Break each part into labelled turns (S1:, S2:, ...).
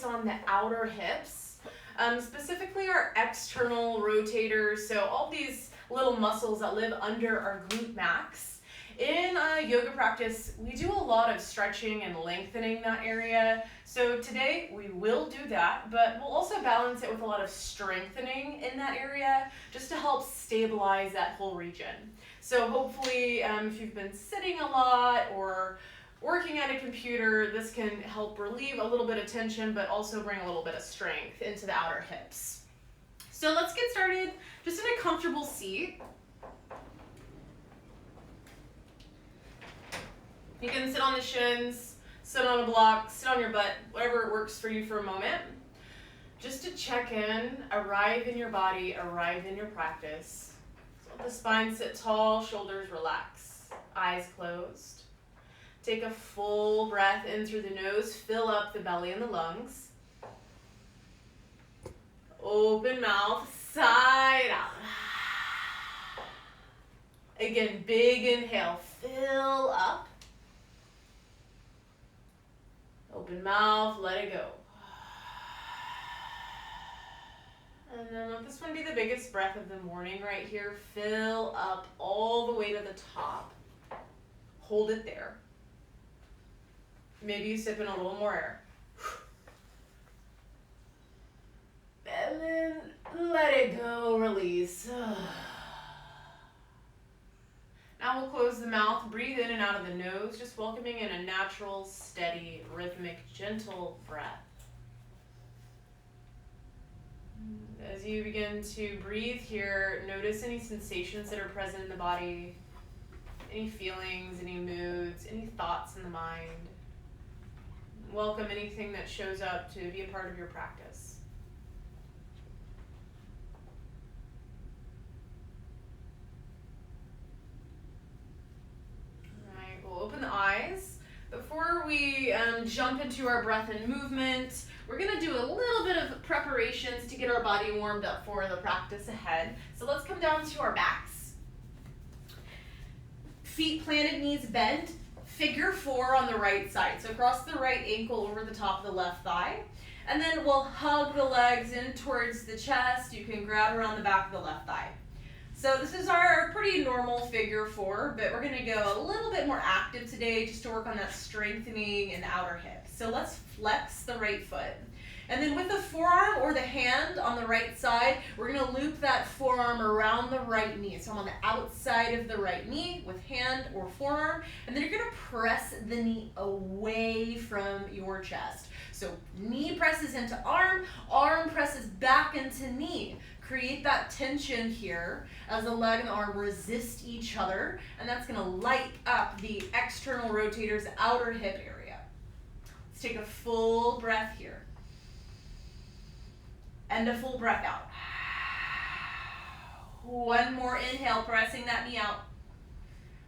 S1: on the outer hips, specifically our external rotators, so all these little muscles that live under our glute max. In yoga practice, we do a lot of stretching and lengthening that area. So today we will do that, but we'll also balance it with a lot of strengthening in that area just to help stabilize that whole region. So hopefully if you've been sitting a lot or working at a computer, this can help relieve a little bit of tension, but also bring a little bit of strength into the outer hips. So let's get started just in a comfortable seat. You can sit on the shins, sit on a block, sit on your butt, whatever works for you for a moment. Just to check in, arrive in your body, arrive in your practice. So let the spine sit tall, shoulders relax, eyes closed. Take a full breath in through the nose, fill up the belly and the lungs. Open mouth, side out. Again, big inhale, fill up. Open mouth, let it go. And then let this one be the biggest breath of the morning right here. Fill up all the way to the top. Hold it there. Maybe you sip in a little more air. And then let it go, release. Now we'll close the mouth, breathe in and out of the nose, just welcoming in a natural, steady, rhythmic, gentle breath. As you begin to breathe here, notice any sensations that are present in the body, any feelings, any moods, any thoughts in the mind. Welcome anything that shows up to be a part of your practice. We'll open the eyes. Before we jump into our breath and movement, we're going to do a little bit of preparations to get our body warmed up for the practice ahead. So let's come down to our backs. Feet planted, knees bent. Figure 4 on the right side. So cross the right ankle over the top of the left thigh. And then we'll hug the legs in towards the chest. You can grab around the back of the left thigh. So this is our pretty normal figure 4, but we're going to go a little bit more active today just to work on that strengthening in the outer hip. So let's flex the right foot. And then with the forearm or the hand on the right side, we're going to loop that forearm around the right knee. So I'm on the outside of the right knee with hand or forearm. And then you're going to press the knee away from your chest. So knee presses into arm, arm presses back into knee. Create that tension here as the leg and the arm resist each other, and that's going to light up the external rotators, outer hip area. Let's take a full breath here. And a full breath out. One more inhale, pressing that knee out.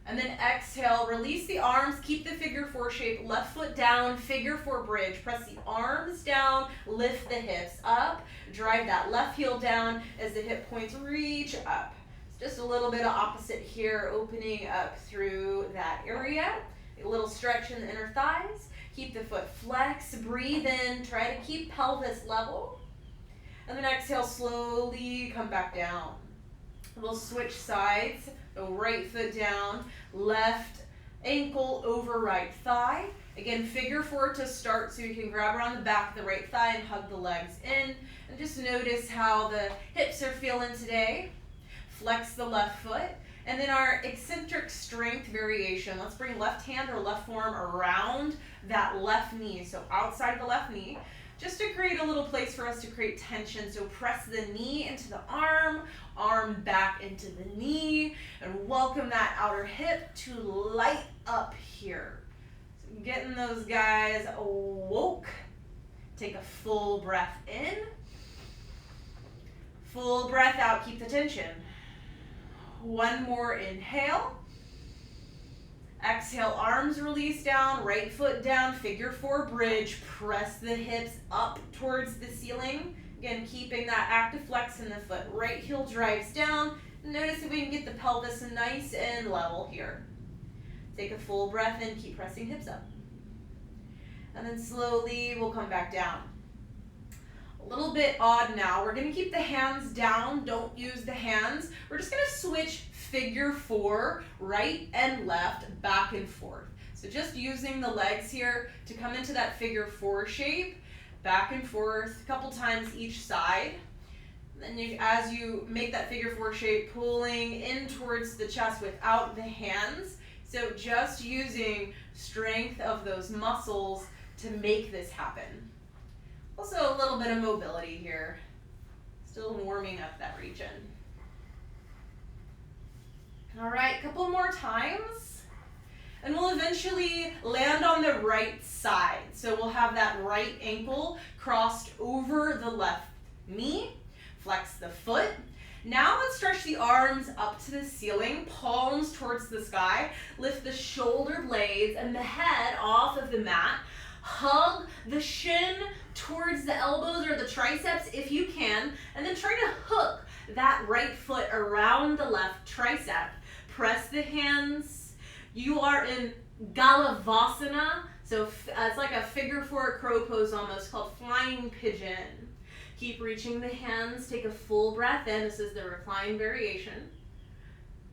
S1: And then exhale, release the arms, keep the figure 4 shape, left foot down, figure 4 bridge. Press the arms down, lift the hips up, drive that left heel down as the hip points reach up. It's just a little bit of opposite here, opening up through that area. A little stretch in the inner thighs. Keep the foot flexed, breathe in, try to keep pelvis level. And then exhale, slowly come back down. We'll switch sides. So right foot down, left ankle over right thigh. Again, figure 4 to start, so you can grab around the back of the right thigh and hug the legs in. And just notice how the hips are feeling today. Flex the left foot. And then our eccentric strength variation. Let's bring left hand or left forearm around that left knee. So outside of the left knee. Just to create a little place for us to create tension. So press the knee into the arm back into the knee, and welcome that outer hip to light up here. So getting those guys awoke. Take a full breath in. Full breath out, keep the tension. One more inhale. Exhale, arms release down, right foot down, figure 4 bridge. Press the hips up towards the ceiling. Again, keeping that active flex in the foot. Right heel drives down. Notice if we can get the pelvis nice and level here. Take a full breath in, keep pressing hips up. And then slowly we'll come back down. A little bit odd now. We're gonna keep the hands down, don't use the hands. We're just gonna switch figure 4, right and left, back and forth. So just using the legs here to come into that figure 4 shape, back and forth, a couple times each side. Then as you make that figure 4 shape, pulling in towards the chest without the hands. So just using strength of those muscles to make this happen. Also a little bit of mobility here. Still warming up that region. All right, a couple more times. And we'll eventually land on the right side. So we'll have that right ankle crossed over the left knee. Flex the foot. Now let's stretch the arms up to the ceiling, palms towards the sky. Lift the shoulder blades and the head off of the mat. Hug the shin towards the elbows or the triceps if you can. And then try to hook that right foot around the left tricep. Press the hands. You are in galavasana. So it's like a figure 4 crow pose almost, called flying pigeon. Keep reaching the hands, take a full breath in. This is the recline variation.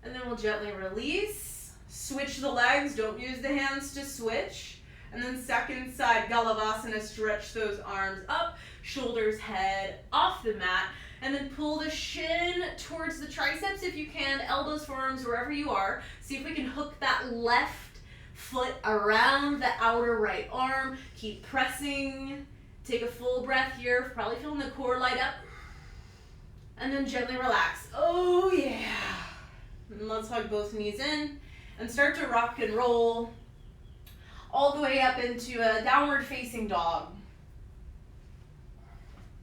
S1: And then we'll gently release. Switch the legs, don't use the hands to switch. And then second side, galavasana, stretch those arms up, shoulders, head off the mat. And then pull the shin towards the triceps if you can, elbows, forearms, wherever you are. See if we can hook that left foot around the outer right arm. Keep pressing. Take a full breath here, probably feeling the core light up. And then gently relax. Oh yeah. And let's hug both knees in and start to rock and roll all the way up into a downward facing dog.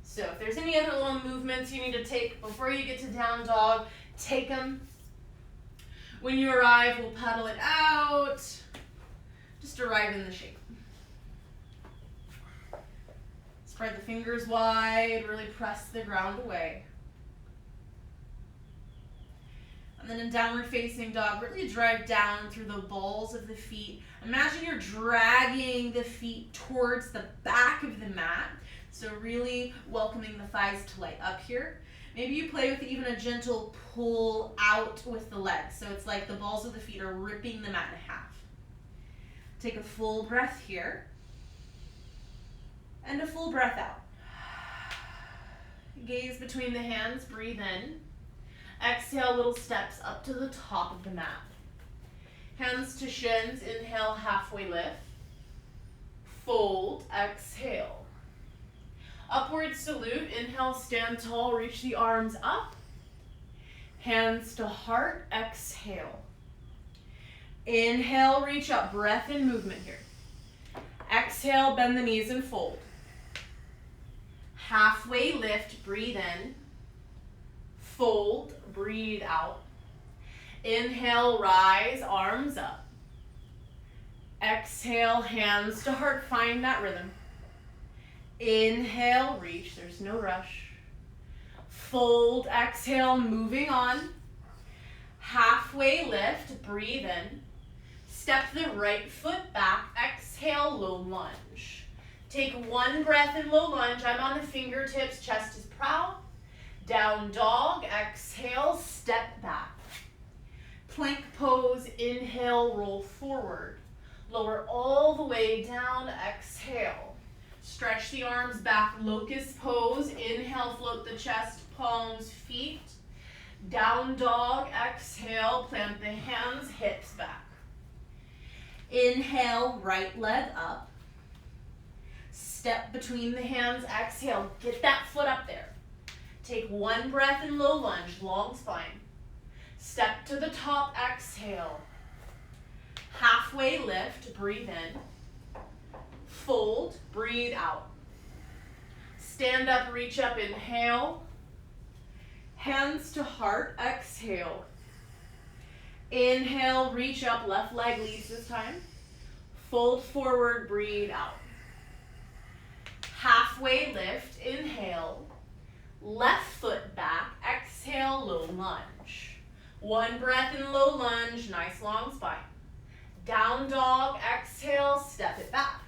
S1: So if there's any other little movements you need to take before you get to down dog, take them. When you arrive, we'll paddle it out. Just arrive in the shape. Spread the fingers wide, really press the ground away. And then in downward facing dog, really drive down through the balls of the feet. Imagine you're dragging the feet towards the back of the mat. So really welcoming the thighs to light up here. Maybe you play with even a gentle pull out with the legs. So it's like the balls of the feet are ripping the mat in half. Take a full breath here. And a full breath out. Gaze between the hands, breathe in. Exhale, little steps up to the top of the mat. Hands to shins, inhale, halfway lift. Fold, exhale. Upward salute, inhale, stand tall, reach the arms up. Hands to heart, exhale. Inhale, reach up, breath and movement here. Exhale, bend the knees and fold. Halfway lift, breathe in. Fold, breathe out. Inhale, rise, arms up. Exhale, hands to heart, find that rhythm. Inhale, reach, there's no rush. Fold, exhale, moving on. Halfway lift, breathe in. Step the right foot back, exhale, low lunge. Take one breath in low lunge. I'm on the fingertips, chest is proud. Down dog, exhale, step back. Plank pose, inhale, roll forward. Lower all the way down, exhale. Stretch the arms back, locust pose. Inhale, float the chest, palms, feet. Down dog, exhale, plant the hands, hips back. Inhale, right leg up. Step between the hands, exhale, get that foot up there. Take one breath in low lunge, long spine. Step to the top, exhale. Halfway lift, breathe in. Fold, breathe out. Stand up, reach up, inhale. Hands to heart, exhale. Inhale, reach up, left leg leads this time. Fold forward, breathe out. Halfway lift, inhale. Left foot back, exhale, low lunge. One breath in low lunge, nice long spine. Down dog, exhale, step it back.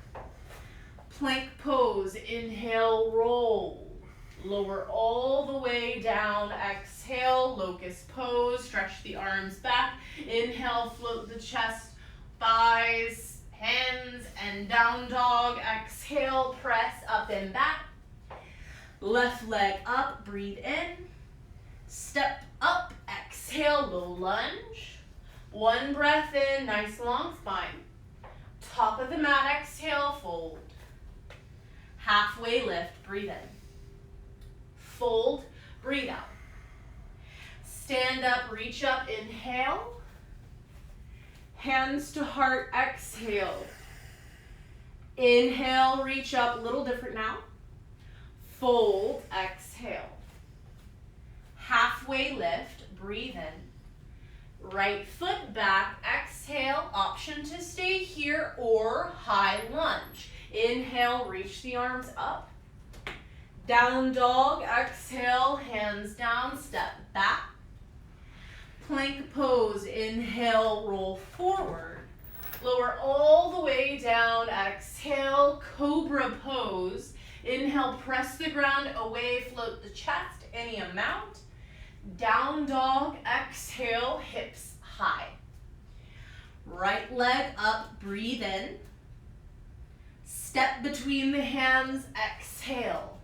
S1: Plank pose, inhale, roll. Lower all the way down. Exhale, locust pose. Stretch the arms back. Inhale, float the chest, thighs, hands, and down dog. Exhale, press up and back. Left leg up, breathe in. Step up, exhale, low lunge. One breath in, nice long spine. Top of the mat, exhale, fold. Halfway lift, breathe in. Fold, breathe out. Stand up, reach up, inhale. Hands to heart, exhale. Inhale, reach up, a little different now. Fold, exhale. Halfway lift, breathe in. Right foot back, exhale, option to stay here or high lunge. Inhale, reach the arms up. Down dog, exhale, hands down, step back. Plank pose, inhale, roll forward. Lower all the way down, exhale, cobra pose. Inhale, press the ground away, float the chest, any amount. Down dog, exhale, hips high. Right leg up, breathe in. Step between the hands, exhale.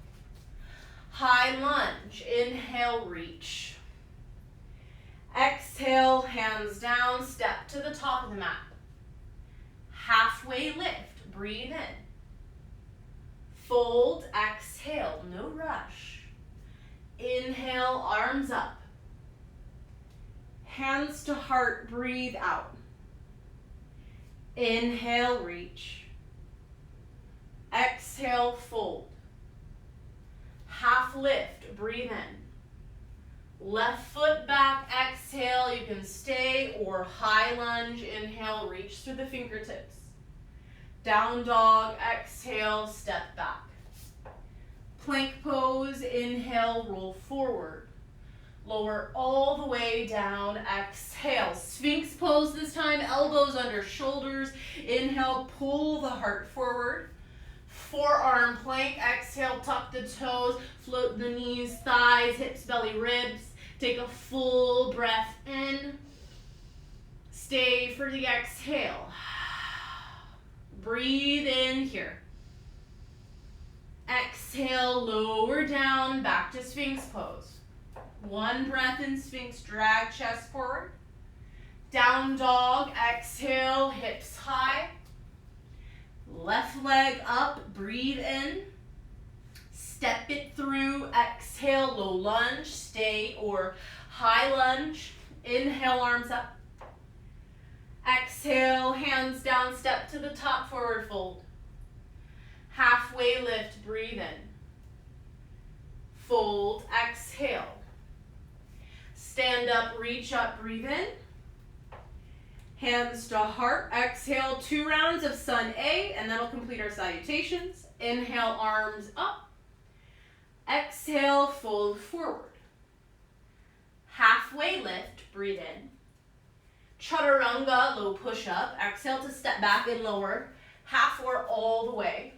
S1: High lunge, inhale, reach. Exhale, hands down, step to the top of the mat. Halfway lift, breathe in. Fold, exhale, no rush. Inhale, arms up. Hands to heart, breathe out. Inhale, reach. Exhale, fold. Half lift, breathe in. Left foot back, exhale, you can stay or high lunge. Inhale, reach through the fingertips. Down dog, exhale, step back. Plank pose, inhale, roll forward. Lower all the way down, exhale. Sphinx pose this time, elbows under shoulders. Inhale, pull the heart forward. Forearm plank, exhale, tuck the toes, float the knees, thighs, hips, belly, ribs. Take a full breath in. Stay for the exhale. Breathe in here. Exhale, lower down, back to Sphinx pose. One breath in Sphinx, drag chest forward. Down dog, exhale, hips high. Left leg up, breathe in. Step it through, exhale, low lunge, stay or high lunge. Inhale, arms up. Exhale, hands down, step to the top, forward fold. Halfway lift, breathe in. Fold, exhale. Stand up, reach up, breathe in. Hands to heart, exhale, 2 rounds of sun A, and that'll complete our salutations. Inhale, arms up. Exhale, fold forward. Halfway lift, breathe in. Chaturanga, low push-up. Exhale to step back and lower. Half or all the way.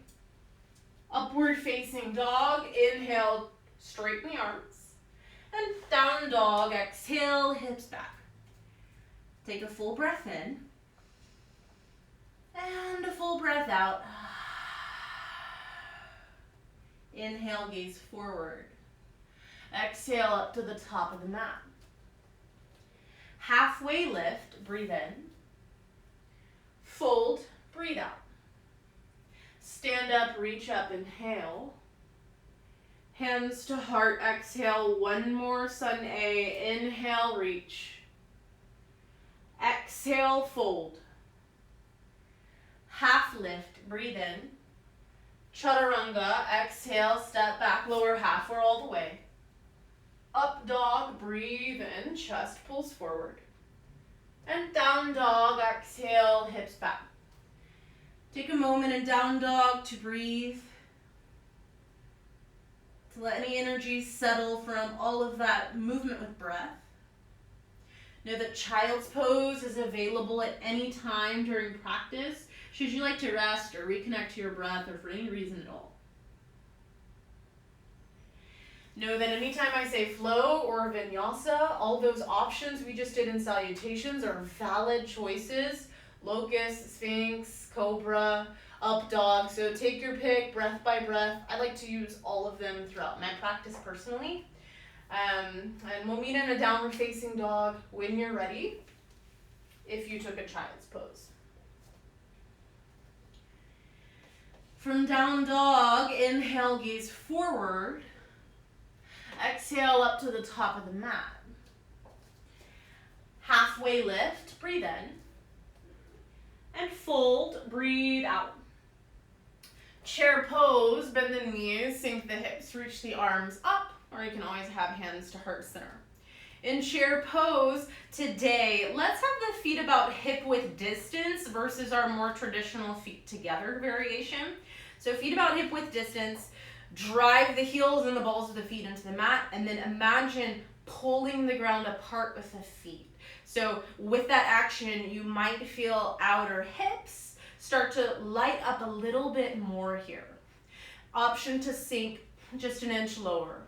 S1: Upward facing dog. Inhale, straighten the arms. And down dog, exhale, hips back. Take a full breath in. And a full breath out. Inhale, gaze forward. Exhale up to the top of the mat. Halfway lift, breathe in. Fold, breathe out. Stand up, reach up, inhale. Hands to heart, exhale, one more sun A. Inhale, reach. Exhale, fold. Half lift, breathe in. Chaturanga, exhale, step back, lower half or all the way. Up dog, breathe in, chest pulls forward. And down dog, exhale, hips back. Take a moment in down dog to breathe. To let any energy settle from all of that movement with breath. Know that child's pose is available at any time during practice, should you like to rest or reconnect to your breath or for any reason at all. Know that anytime I say flow or vinyasa, all those options we just did in salutations are valid choices. Locust, Sphinx, Cobra, Up Dog. So take your pick, breath by breath. I like to use all of them throughout my practice personally. And we'll meet in a downward facing dog when you're ready, if you took a child's pose. From down dog, inhale, gaze forward. Exhale up to the top of the mat. Halfway lift, breathe in. And fold, breathe out. Chair pose, bend the knees, sink the hips, reach the arms up, or you can always have hands to heart center. In chair pose today, let's have the feet about hip width distance versus our more traditional feet together variation. So feet about hip width distance, drive the heels and the balls of the feet into the mat, and then imagine pulling the ground apart with the feet. So with that action, you might feel outer hips start to light up a little bit more here. Option to sink just an inch lower.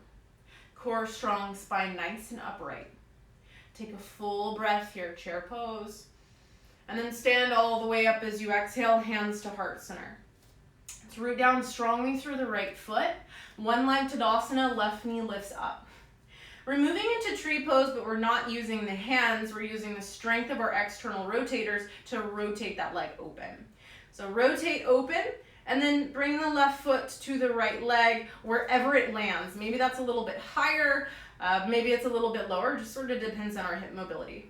S1: Core strong, spine nice and upright. Take a full breath here, chair pose. And then stand all the way up as you exhale, hands to heart center. Let's root down strongly through the right foot. One leg Tadasana, left knee lifts up. We're moving into tree pose, but we're not using the hands. We're using the strength of our external rotators to rotate that leg open. So rotate open, and then bring the left foot to the right leg wherever it lands. Maybe that's a little bit higher, maybe it's a little bit lower, just sort of depends on our hip mobility.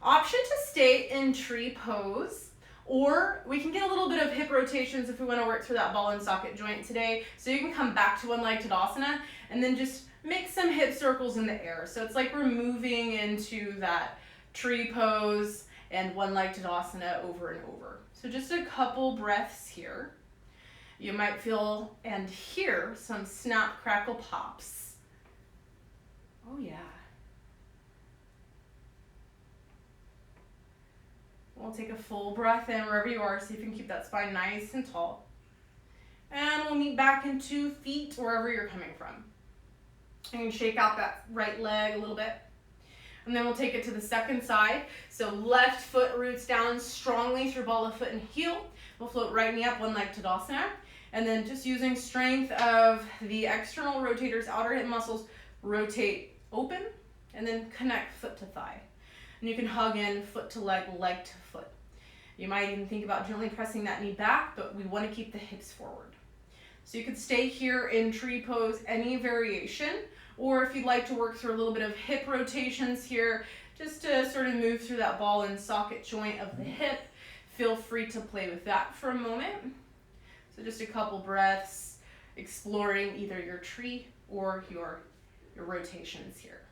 S1: Option to stay in tree pose, or we can get a little bit of hip rotations if we want to work through that ball and socket joint today. So you can come back to one leg Tadasana and then just make some hip circles in the air. So it's like we're moving into that tree pose and one leg Tadasana over and over. So just a couple breaths here. You might feel and hear some snap, crackle, pops. Oh yeah. We'll take a full breath in wherever you are, see if you can keep that spine nice and tall. And we'll meet back into feet wherever you're coming from. You can shake out that right leg a little bit. And then we'll take it to the second side. So left foot roots down strongly through ball of foot and heel. We'll float right knee up, one leg Tadasana. And then just using strength of the external rotators, outer hip muscles, rotate open, and then connect foot to thigh. And you can hug in foot to leg, leg to foot. You might even think about gently pressing that knee back, but we want to keep the hips forward. So you could stay here in tree pose, any variation, or if you'd like to work through a little bit of hip rotations here, just to sort of move through that ball and socket joint of the hip, feel free to play with that for a moment. So just a couple breaths, exploring either your tree or your rotations here.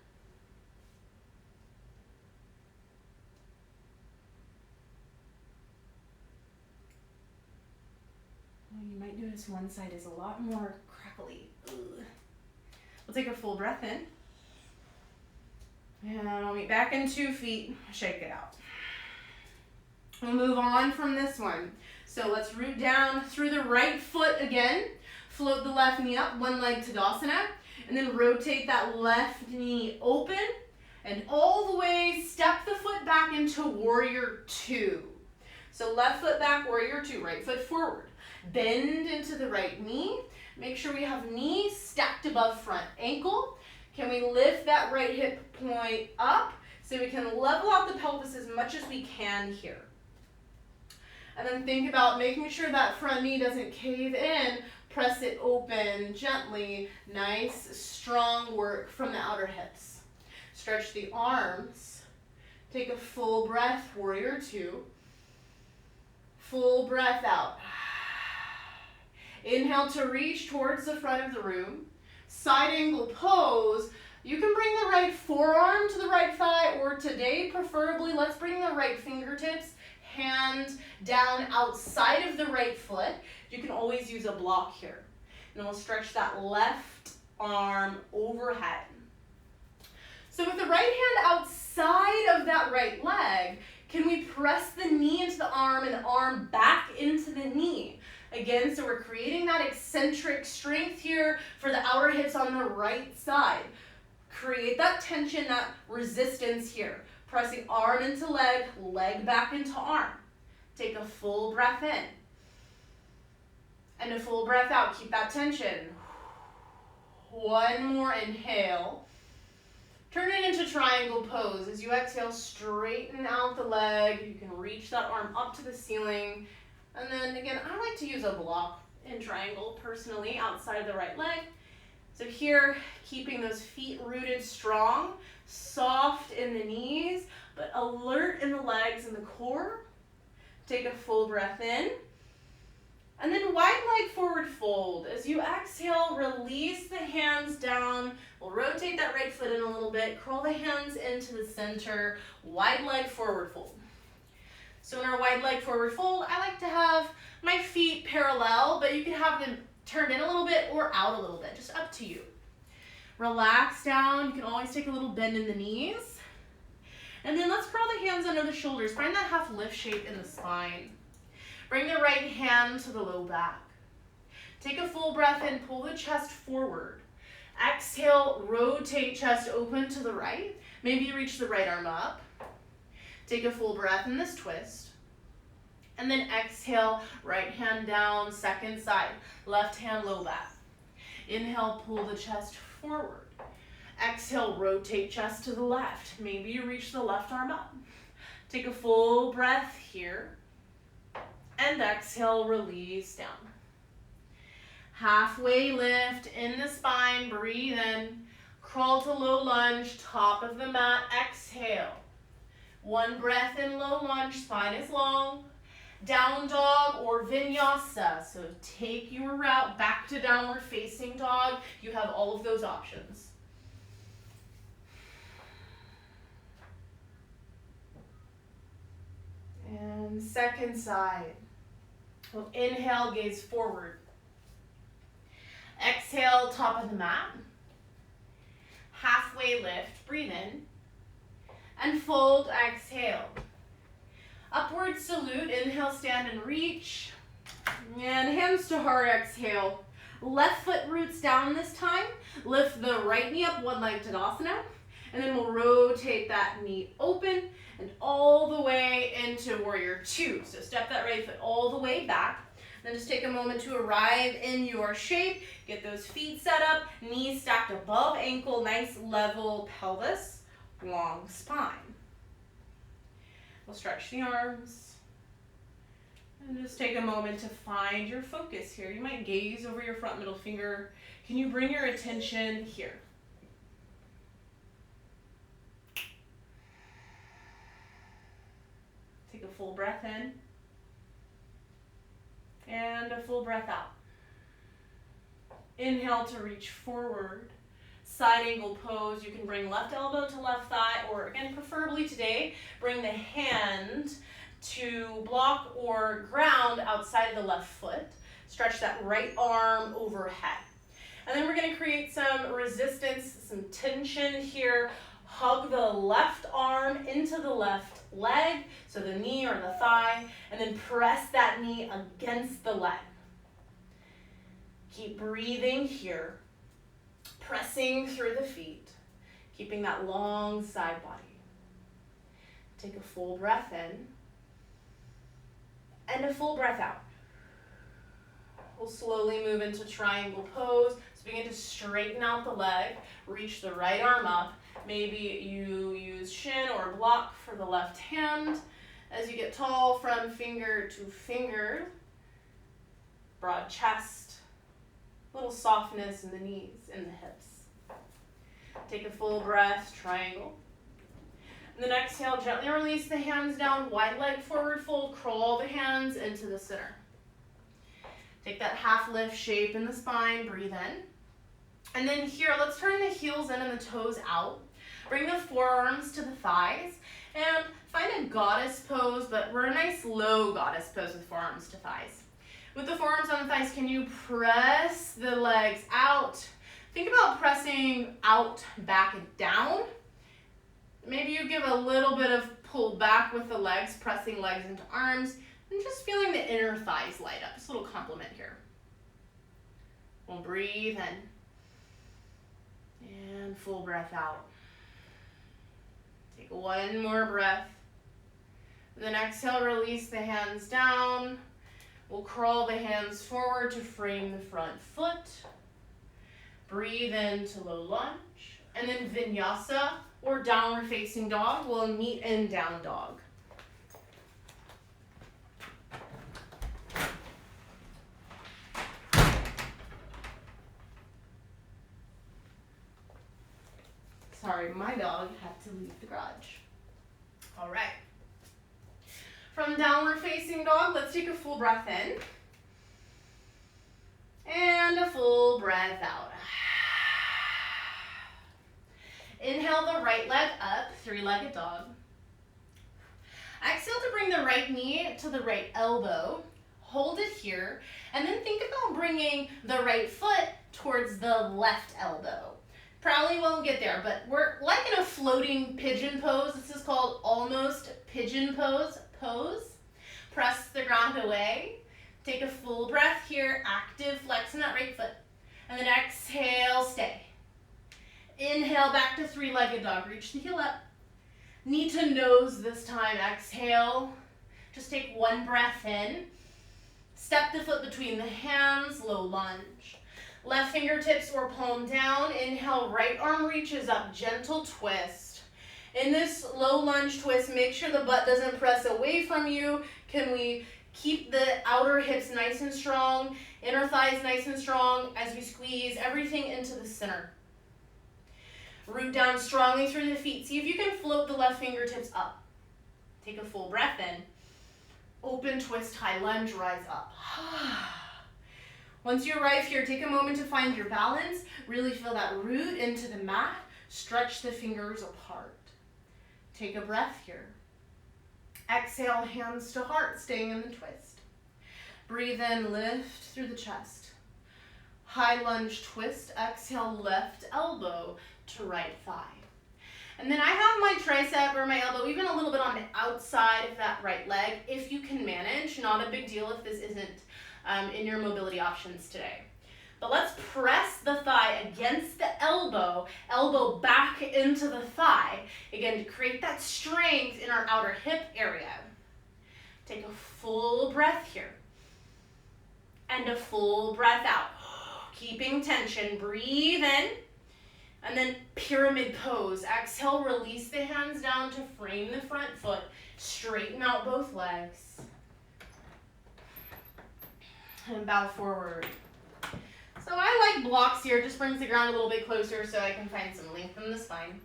S1: You might notice one side is a lot more crackly. Ugh. We'll take a full breath in. And I'll meet back in 2 feet, shake it out. We'll move on from this one. So let's root down through the right foot again. Float the left knee up, one leg Tadasana. And then rotate that left knee open. And all the way, step the foot back into warrior 2. So left foot back, warrior 2, right foot forward. Bend into the right knee. Make sure we have knee stacked above front ankle. Can we lift that right hip point up so we can level out the pelvis as much as we can here. And then think about making sure that front knee doesn't cave in. Press it open gently. Nice, strong work from the outer hips. Stretch the arms. Take a full breath, warrior 2. Full breath out. Inhale to reach towards the front of the room. Side angle pose. You can bring the right forearm to the right thigh, or today, preferably, let's bring the right fingertips, hand down outside of the right foot. You can always use a block here. And then we'll stretch that left arm overhead. So with the right hand outside of that right leg, can we press the knee into the arm and the arm back into the knee? Again, so we're creating that eccentric strength here for the outer hips on the right side. Create that tension, that resistance here. Pressing arm into leg, leg back into arm. Take a full breath in. And a full breath out. Keep that tension. One more inhale. Turning into triangle pose. As you exhale, straighten out the leg. You can reach that arm up to the ceiling. And then again, I like to use a block in triangle personally outside of the right leg. So here, keeping those feet rooted strong, soft in the knees, but alert in the legs and the core. Take a full breath in. And then wide leg forward fold. As you exhale, release the hands down. We'll rotate that right foot in a little bit. Curl the hands into the center. Wide leg forward fold. So in our wide leg forward fold, I like to have my feet parallel, but you can have them turned in a little bit or out a little bit, just up to you. Relax down. You can always take a little bend in the knees. And then let's curl the hands under the shoulders. Find that half lift shape in the spine. Bring the right hand to the low back. Take a full breath in, pull the chest forward. Exhale, rotate chest open to the right. Maybe you reach the right arm up. Take a full breath in this twist. And then exhale, right hand down, second side. Left hand low back. Inhale, pull the chest forward. Exhale, rotate chest to the left. Maybe you reach the left arm up. Take a full breath here. And exhale, release down. Halfway lift in the spine, breathe in. Crawl to low lunge, top of the mat, exhale. One breath in low lunge, spine is long. Down dog or vinyasa. So take your route back to downward facing dog. You have all of those options. And second side. We'll inhale, gaze forward. Exhale, top of the mat. Halfway lift, breathe in. And fold, exhale. Upward salute, inhale, stand and reach. And hands to heart, exhale. Left foot roots down this time. Lift the right knee up, one leg Tadasana. And then we'll rotate that knee open and all the way into warrior two. So step that right foot all the way back. Then just take a moment to arrive in your shape. Get those feet set up, knees stacked above ankle, nice level pelvis, long spine. We'll stretch the arms. And just take a moment to find your focus here. You might gaze over your front middle finger. Can you bring your attention here? Take a full breath in. And a full breath out. Inhale to reach forward. Side angle pose. You can bring left elbow to left thigh, or again, preferably today, bring the hand to block or ground outside of the left foot. Stretch that right arm overhead. And then we're going to create some resistance, some tension here. Hug the left arm into the left leg, so the knee or the thigh, and then press that knee against the leg. Keep breathing here, pressing through the feet, keeping that long side body. Take a full breath in, and a full breath out. We'll slowly move into triangle pose. So begin to straighten out the leg, reach the right arm up. Maybe you use shin or block for the left hand. As you get tall from finger to finger, broad chest, little softness in the knees and the hips. Take a full breath, triangle. And then exhale, gently release the hands down, wide leg forward fold, crawl the hands into the center. Take that half lift shape in the spine, breathe in. And then here, let's turn the heels in and the toes out. Bring the forearms to the thighs and find a goddess pose, but we're a nice low goddess pose with forearms to thighs. With the forearms on the thighs, can you press the legs out? Think about pressing out, back, and down. Maybe you give a little bit of pull back with the legs, pressing legs into arms. And just feeling the inner thighs light up. Just a little compliment here. We'll breathe in. And full breath out. Take one more breath. Then exhale, release the hands down. We'll crawl the hands forward to frame the front foot. Breathe into low lunge. And then vinyasa, or downward facing dog, will meet in down dog. Sorry, my dog had to leave the garage. All right. From downward facing dog, let's take a full breath in. And a full breath out. Inhale the right leg up, three-legged dog. Exhale to bring the right knee to the right elbow. Hold it here. And then think about bringing the right foot towards the left elbow. Probably won't get there, but we're like in a floating pigeon pose. This is called almost pigeon pose. Press the ground away. Take a full breath here, active flex in that right foot. And then exhale, stay. Inhale back to three-legged dog. Reach the heel up. Knee to nose this time. Exhale. Just take one breath in. Step the foot between the hands, low lunge. Left fingertips or palm down. Inhale, right arm reaches up, gentle twist. In this low lunge twist, make sure the butt doesn't press away from you. Can we keep the outer hips nice and strong, inner thighs nice and strong as we squeeze everything into the center. Root down strongly through the feet. See if you can float the left fingertips up. Take a full breath in. Open twist, high lunge, rise up. Once you arrive here, take a moment to find your balance. Really feel that root into the mat. Stretch the fingers apart. Take a breath here. Exhale, hands to heart, staying in the twist. Breathe in, lift through the chest. High lunge twist. Exhale, left elbow to right thigh. And then I have my tricep or my elbow even a little bit on the outside of that right leg. If you can manage, not a big deal if this isn't in your mobility options today. But let's press the thigh against the elbow, elbow back into the thigh. Again, to create that strength in our outer hip area. Take a full breath here. And a full breath out. Keeping tension, breathe in. And then pyramid pose. Exhale, release the hands down to frame the front foot. Straighten out both legs. And bow forward. So I like blocks here. Just brings the ground a little bit closer so I can find some length in the spine.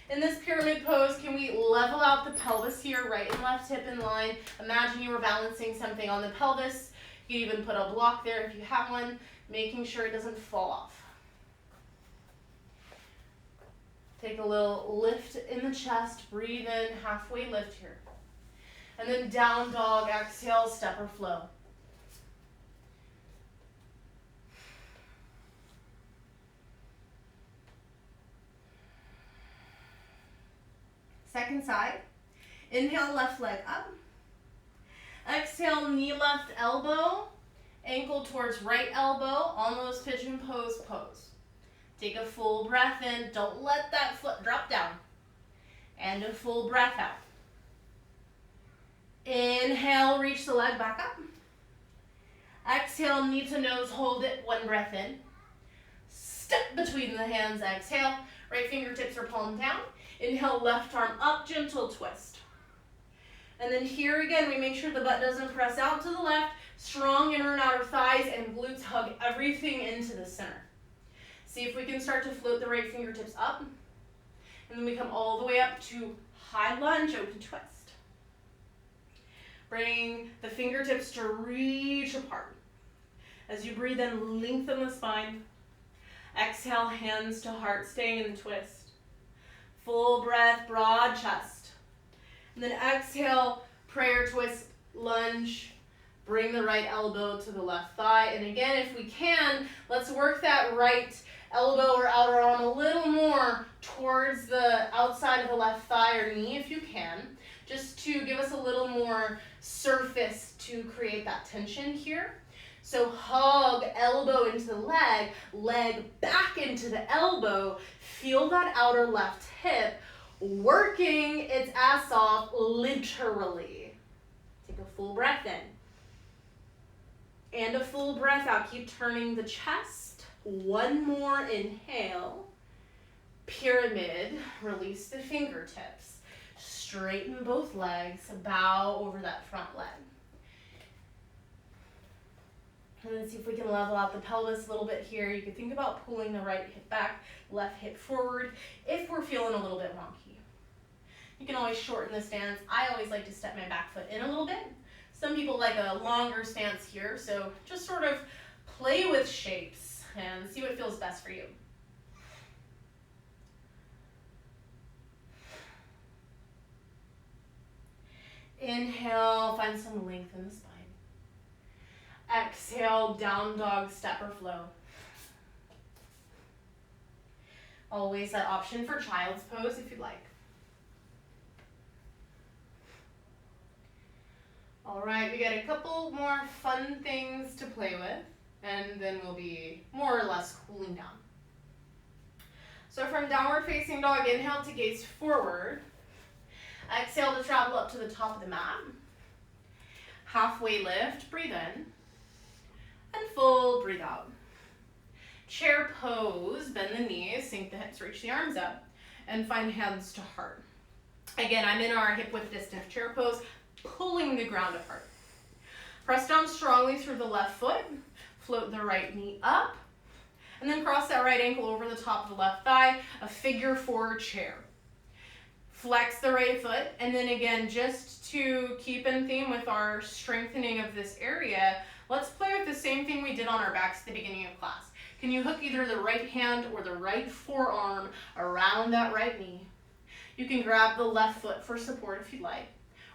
S1: In this pyramid pose, can we level out the pelvis here, right and left hip in line? Imagine you were balancing something on the pelvis. You can even put a block there if you have one, making sure it doesn't fall off. Take a little lift in the chest, breathe in, halfway lift here. And then down dog, exhale, step or flow. Second side. Inhale, left leg up. Exhale, knee left elbow, ankle towards right elbow, almost pigeon pose, pose. Take a full breath in. Don't let that foot drop down. And a full breath out. Inhale, reach the leg back up. Exhale, knee to nose, hold it, one breath in. Step between the hands, exhale. Right fingertips are palm down. Inhale, left arm up, gentle twist. And then here again, we make sure the butt doesn't press out to the left. Strong inner and outer thighs and glutes hug everything into the center. See if we can start to float the right fingertips up. And then we come all the way up to high lunge, open twist. Bring the fingertips to reach apart. As you breathe in, lengthen the spine. Exhale, hands to heart, staying in the twist. Full breath, broad chest. And then exhale, prayer twist, lunge. Bring the right elbow to the left thigh. And again, if we can, let's work that right elbow or outer arm a little more towards the outside of the left thigh or knee if you can, just to give us a little more surface to create that tension here. So hug elbow into the leg, leg back into the elbow, feel that outer left hip, working its ass off literally. Take a full breath in. And a full breath out. Keep turning the chest. One more inhale. Pyramid. Release the fingertips. Straighten both legs. Bow over that front leg. And then see if we can level out the pelvis a little bit here. You can think about pulling the right hip back, left hip forward if we're feeling a little bit wonky. You can always shorten the stance. I always like to step my back foot in a little bit. Some people like a longer stance here, so just sort of play with shapes and see what feels best for you. Inhale, find some length in the spine. Exhale, down dog, step or flow. Always that option for child's pose if you'd like. All right, we got a couple more fun things to play with, and then we'll be more or less cooling down. So from downward facing dog, inhale to gaze forward. Exhale to travel up to the top of the mat. Halfway lift, breathe in. And full, breathe out. Chair pose, bend the knees, sink the hips, reach the arms up, and find hands to heart. Again, I'm in our hip width distance chair pose, pulling the ground apart. Press down strongly through the left foot, float the right knee up, and then cross that right ankle over the top of the left thigh, a figure four chair. Flex the right foot, and then again, just to keep in theme with our strengthening of this area, let's play with the same thing we did on our backs at the beginning of class. Can you hook either the right hand or the right forearm around that right knee? You can grab the left foot for support if you'd like,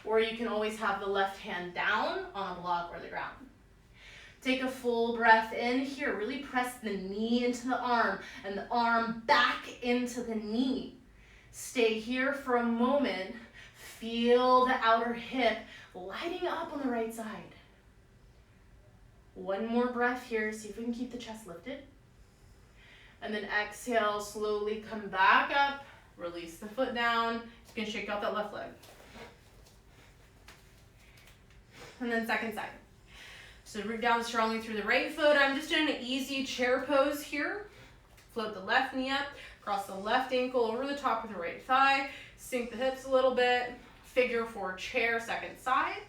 S1: or you can always have the left hand down on a block or the ground. Take a full breath in here. Really press the knee into the arm and the arm back into the knee. Stay here for a moment. Feel the outer hip lighting up on the right side. One more breath here. See if we can keep the chest lifted. And then exhale, slowly come back up. Release the foot down. You can shake out that left leg. And then second side. So root down strongly through the right foot. I'm just in an easy chair pose here. Float the left knee up, cross the left ankle over the top of the right thigh, sink the hips a little bit, figure four chair, second side.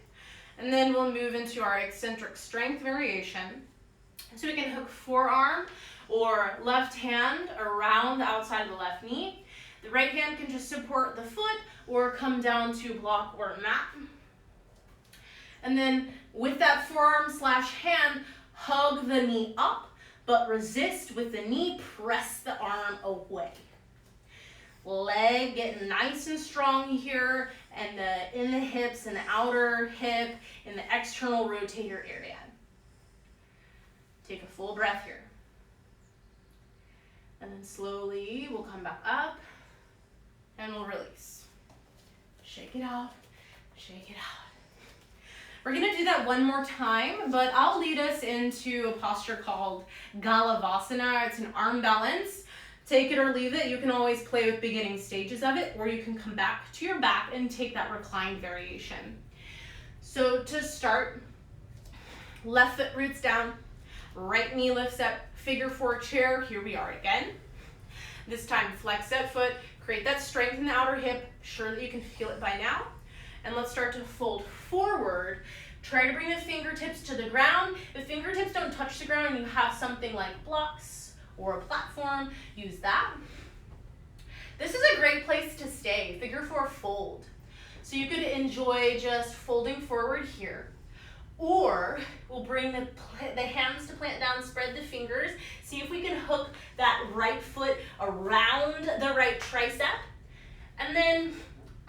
S1: And then we'll move into our eccentric strength variation. So we can hook forearm or left hand around the outside of the left knee. The right hand can just support the foot or come down to block or mat. And then with that forearm slash hand, hug the knee up, but resist with the knee, press the arm away. Leg getting nice and strong here, and in the hips and the outer hip, in the external rotator area. Take a full breath here. And then slowly we'll come back up, and we'll release. Shake it out, shake it out. We're gonna do that one more time, but I'll lead us into a posture called galavasana. It's an arm balance. Take it or leave it. You can always play with beginning stages of it, or you can come back to your back and take that reclined variation. So to start, left foot roots down, right knee lifts up, figure four chair. Here we are again. This time, flex that foot, create that strength in the outer hip. Sure that you can feel it by now. And let's start to fold forward. Try to bring the fingertips to the ground. If fingertips don't touch the ground and you have something like blocks or a platform, use that. This is a great place to stay, figure four fold. So you could enjoy just folding forward here. Or we'll bring the hands to plant down, spread the fingers. See if we can hook that right foot around the right tricep. And then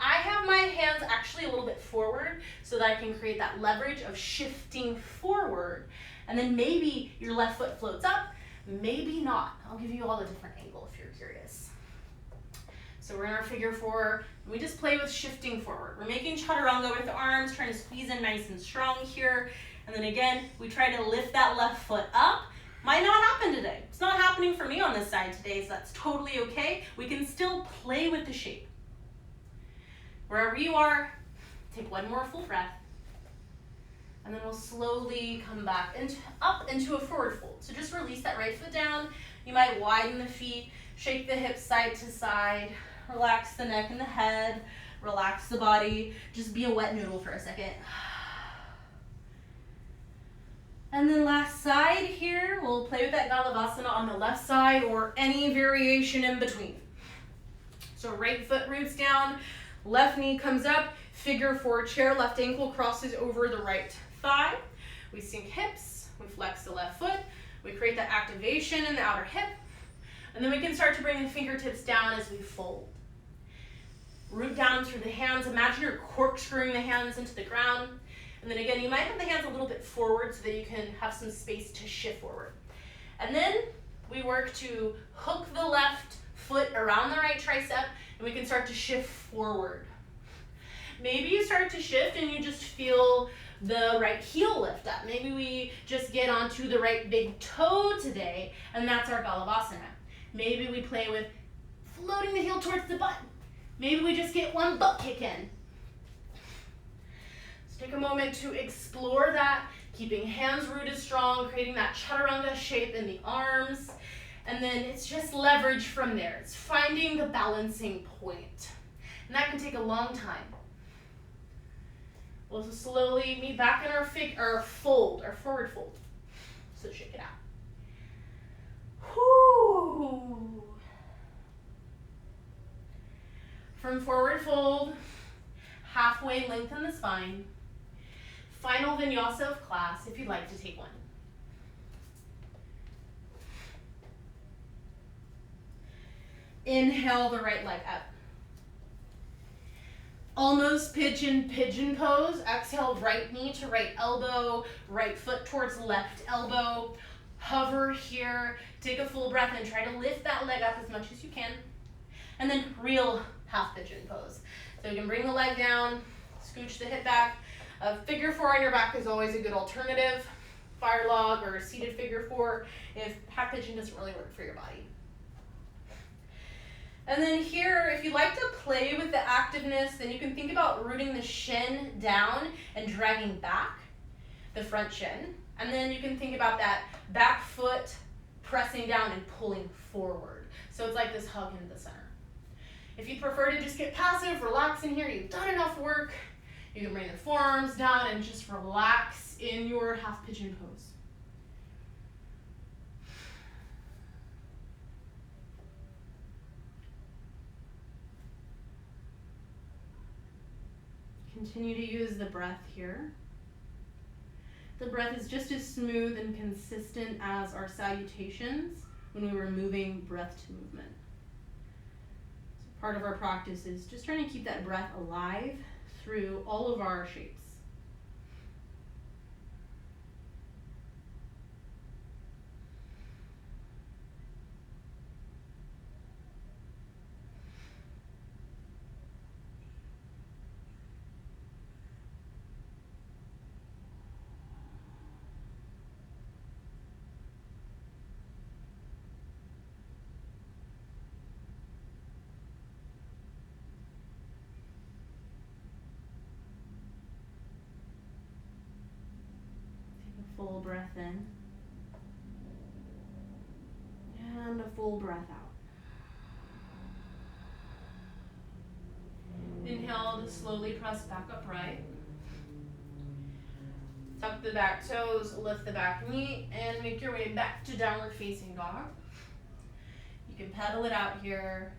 S1: I have my hands actually a little bit forward so that I can create that leverage of shifting forward. And then maybe your left foot floats up, Maybe not. I'll give you all a different angle if you're curious. So we're in our figure four. We just play with shifting forward. We're making chaturanga with the arms, trying to squeeze in nice and strong here. And then again, we try to lift that left foot up. Might not happen today. It's not happening for me on this side today, so that's totally okay. We can still play with the shape. Wherever you are, take one more full breath. And then we'll slowly come back up into a forward fold. So just release that right foot down. You might widen the feet, shake the hips side to side, relax the neck and the head, relax the body. Just be a wet noodle for a second. And then last side here, we'll play with that galavasana on the left side or any variation in between. So right foot roots down, left knee comes up, figure four chair, left ankle crosses over the right thigh. We sink hips, we flex the left foot, we create that activation in the outer hip, and then we can start to bring the fingertips down as we fold. Root down through the hands. Imagine you're corkscrewing the hands into the ground. And then again, you might have the hands a little bit forward so that you can have some space to shift forward. And then we work to hook the left foot around the right tricep, and we can start to shift forward. Maybe you start to shift and you just feel the right heel lift up. Maybe we just get onto the right big toe today, and that's our galavasana. Maybe we play with floating the heel towards the butt. Maybe we just get one butt kick in. So take a moment to explore that, keeping hands rooted strong, creating that chaturanga shape in the arms, and then it's just leverage from there. It's finding the balancing point. And that can take a long time. We'll slowly meet back in our fold, our forward fold. So shake it out. Whoo. From forward fold, halfway lengthen the spine. Final vinyasa of class, if you'd like to take one. Inhale the right leg up. Almost pigeon pose. Exhale, right knee to right elbow, right foot towards left elbow. Hover here, take a full breath and try to lift that leg up as much as you can. And then real half pigeon pose. So you can bring the leg down, scooch the hip back. A figure four on your back is always a good alternative. Fire log or seated figure four if half pigeon doesn't really work for your body. And then here, if you like to play with the activeness, then you can think about rooting the shin down and dragging back the front shin. And then you can think about that back foot pressing down and pulling forward. So it's like this hug into the center. If you prefer to just get passive, relax in here, you've done enough work, you can bring the forearms down and just relax in your half pigeon pose. Continue to use the breath here. The breath is just as smooth and consistent as our salutations when we were moving breath to movement. So part of our practice is just trying to keep that breath alive through all of our shapes. Full breath in and a full breath out. Inhale to slowly press back upright. Tuck the back toes, lift the back knee, and make your way back to downward facing dog. You can pedal it out here.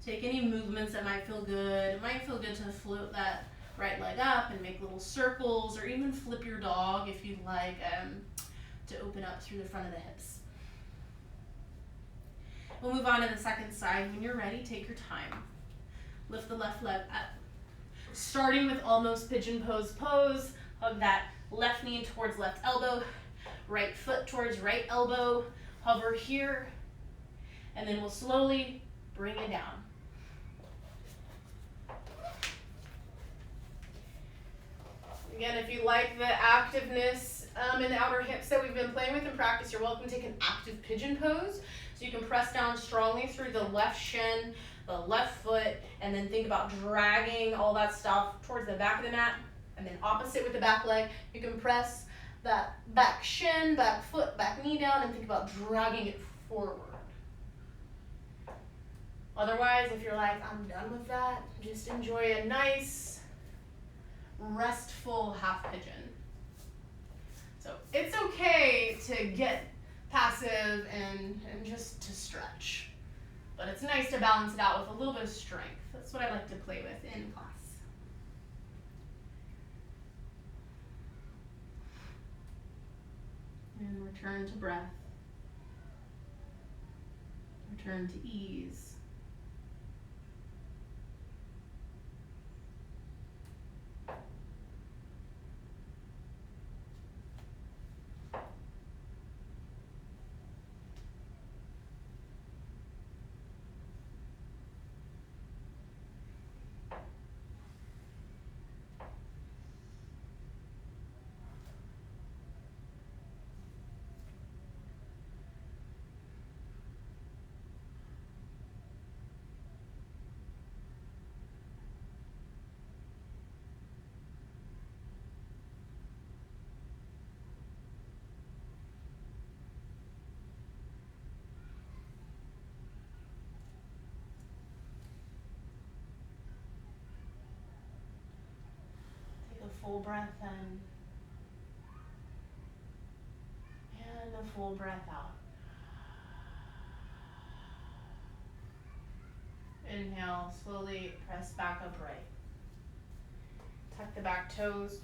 S1: Take any movements that might feel good. It might feel good to float that right leg up and make little circles, or even flip your dog if you'd like to open up through the front of the hips. We'll move on to the second side. When you're ready, take your time. Lift the left leg up. Starting with almost pigeon pose. Hug that left knee towards left elbow, right foot towards right elbow. Hover here, and then we'll slowly bring it down. Again, if you like the activeness in the outer hips that we've been playing with in practice, you're welcome to take an active pigeon pose. So you can press down strongly through the left shin, the left foot, and then think about dragging all that stuff towards the back of the mat. And then opposite with the back leg, you can press that back shin, back foot, back knee down, and think about dragging it forward. Otherwise, if you're like, I'm done with that, just enjoy a nice, restful half pigeon. So it's okay to get passive and just to stretch. But it's nice to balance it out with a little bit of strength. That's what I like to play with in class. And return to breath. Return to ease. Full breath in and a full breath out. Inhale, slowly press back upright. Tuck the back toes,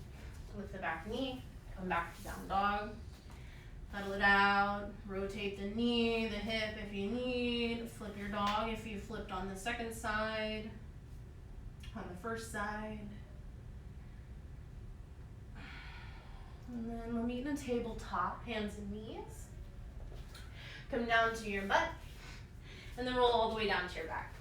S1: lift the back knee, come back to down dog. Pedal it out, rotate the knee, the hip if you need, flip your dog if you flipped on the second side, on the first side. And then we'll meet in a tabletop, hands and knees. Come down to your butt, and then roll all the way down to your back.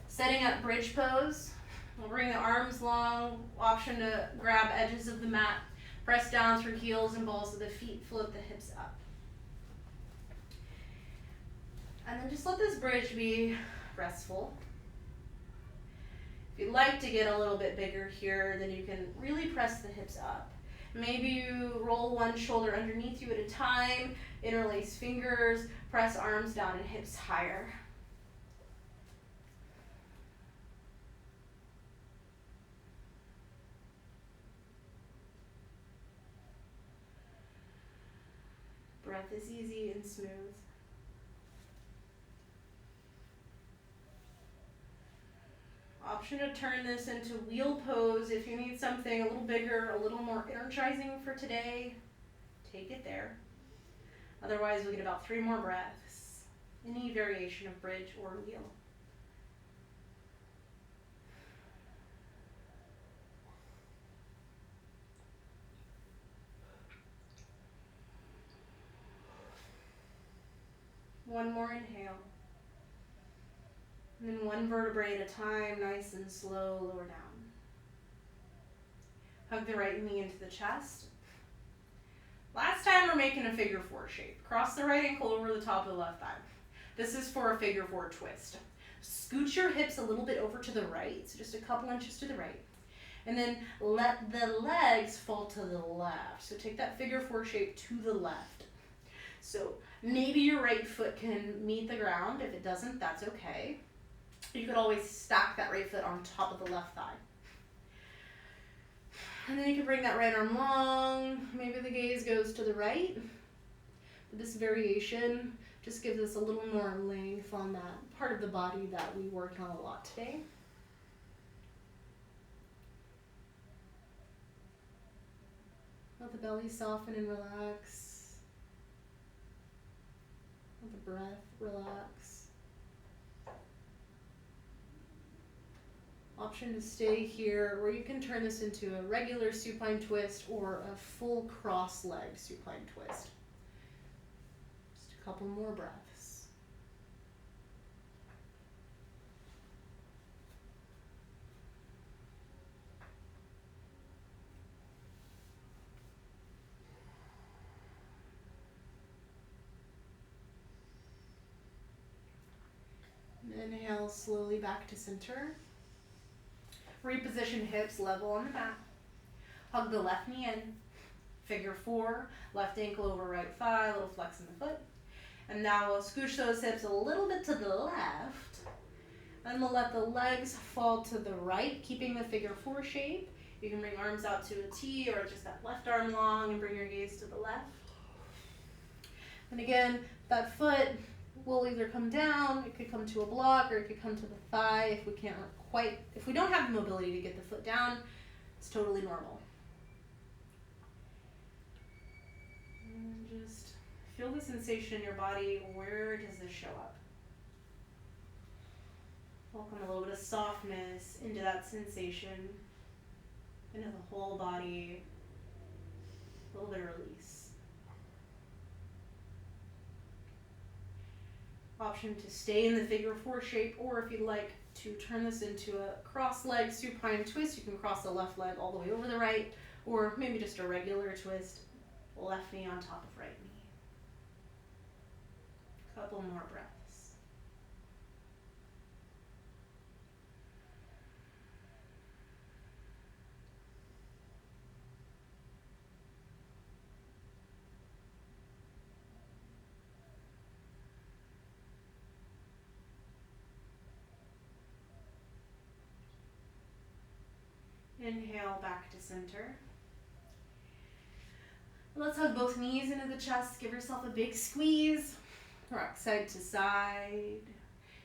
S1: Setting up bridge pose. We'll bring the arms long, option to grab edges of the mat, press down through heels and balls of the feet, float the hips up. And then just let this bridge be restful. If you'd like to get a little bit bigger here, then you can really press the hips up. Maybe you roll one shoulder underneath you at a time, interlace fingers, press arms down and hips higher. Breath is easy and smooth. Option to turn this into wheel pose if you need something a little bigger, a little more energizing for today. Take it there. Otherwise, we get about 3 more breaths. Any variation of bridge or wheel. One more inhale. And then one vertebrae at a time, nice and slow, lower down. Hug the right knee into the chest. Last time we're making a figure 4 shape. Cross the right ankle over the top of the left thigh. This is for a figure 4 twist. Scoot your hips a little bit over to the right, so just a couple inches to the right. And then let the legs fall to the left. So take that figure 4 shape to the left. So maybe your right foot can meet the ground. If it doesn't, that's okay. You could always stack that right foot on top of the left thigh. And then you can bring that right arm long. Maybe the gaze goes to the right. But this variation just gives us a little more length on that part of the body that we worked on a lot today. Let the belly soften and relax. Let the breath relax.
S2: Option to stay here, or you can turn this into a regular supine twist or a full cross leg supine twist. Just a couple more breaths. Inhale slowly back to center. Reposition hips level on the mat. Hug the left knee in. Figure 4, left ankle over right thigh, a little flex in the foot. And now we'll scooch those hips a little bit to the left. And we'll let the legs fall to the right, keeping the figure 4 shape. You can bring arms out to a T or just that left arm long and bring your gaze to the left. And again, that foot will either come down, it could come to a block, or it could come to the thigh if we don't have the mobility to get the foot down. It's totally normal. And just feel the sensation in your body. Where does this show up? Welcome a little bit of softness into that sensation, into the whole body, a little bit of release. Option to stay in the figure 4 shape, or if you'd like to turn this into a cross leg supine twist, you can cross the left leg all the way over the right, or maybe just a regular twist, left knee on top of right knee. Couple more breaths. Inhale back to center. Let's hug both knees into the chest. Give yourself a big squeeze. Rock side to side.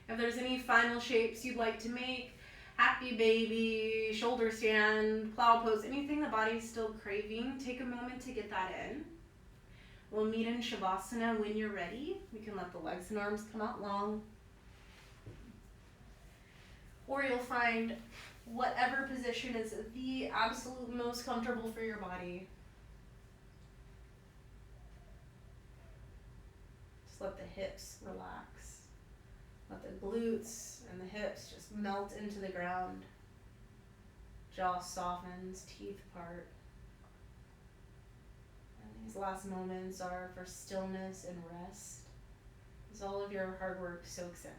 S2: If there's any final shapes you'd like to make, happy baby, shoulder stand, plow pose, anything the body's still craving, take a moment to get that in. We'll meet in Shavasana when you're ready. We can let the legs and arms come out long. Or you'll find whatever position is the absolute most comfortable for your body. Just let the hips relax. Let the glutes and the hips just melt into the ground. Jaw softens, teeth part. And these last moments are for stillness and rest, as all of your hard work soaks in.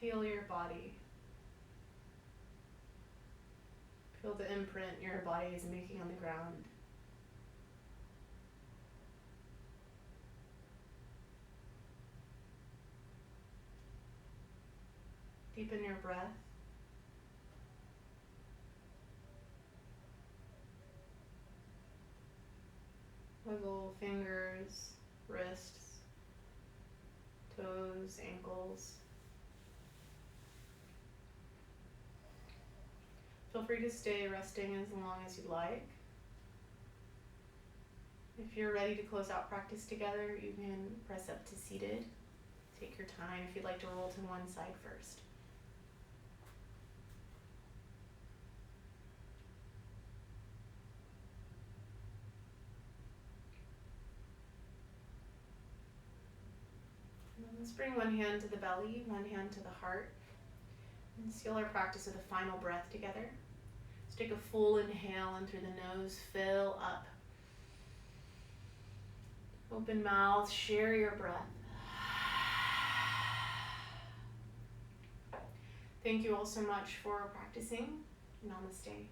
S2: Feel your body. Feel the imprint your body is making on the ground. Deepen your breath. Wiggle fingers, wrists, toes, ankles. Feel free to stay resting as long as you'd like. If you're ready to close out practice together, you can press up to seated. Take your time if you'd like to roll to one side first. And then let's bring one hand to the belly, one hand to the heart, and seal our practice with a final breath together. Let's take a full inhale in through the nose, fill up. Open mouth, share your breath. Thank you all so much for practicing. Namaste.